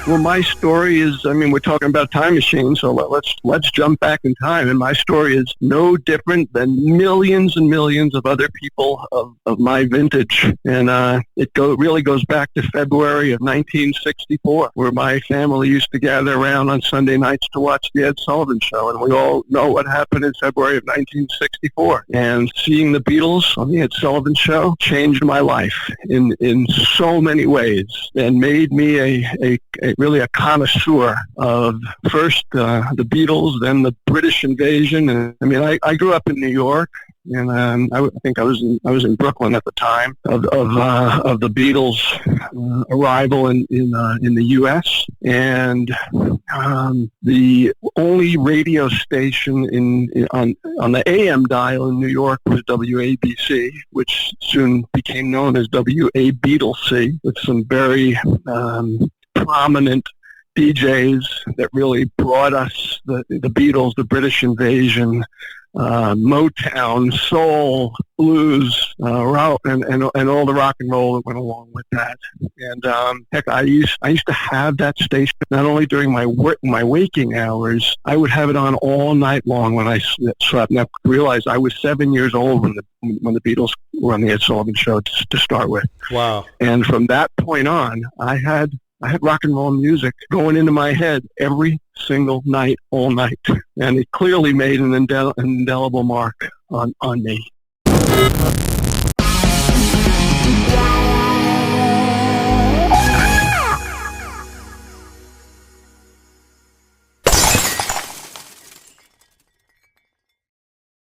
Well, my story is, I mean, we're talking about time machine, so let's jump back in time. And my story is no different than millions and millions of other people of my vintage. And really goes back to February of 1964, where my family used to gather around on Sunday nights to watch the Ed Sullivan Show. And we all know what happened in February of 1964. And seeing the Beatles on the Ed Sullivan Show changed my life in so many ways and made me really a connoisseur of first the Beatles, then the British invasion. And I mean, I grew up in New York, and I think I was in Brooklyn at the time of the Beatles' arrival in the U.S. And the only radio station on the AM dial in New York was WABC, which soon became known as WABeatlesC, with some very prominent DJs that really brought us the Beatles, the British invasion, Motown, soul, blues, rock, and all the rock and roll that went along with that. And heck, I used to have that station not only during my waking hours. I would have it on all night long when I slept. And I realized I was 7 years old when the Beatles were on the Ed Sullivan Show to start with. Wow! And from that point on, I had rock and roll music going into my head every single night, all night. And it clearly made an indelible mark on me.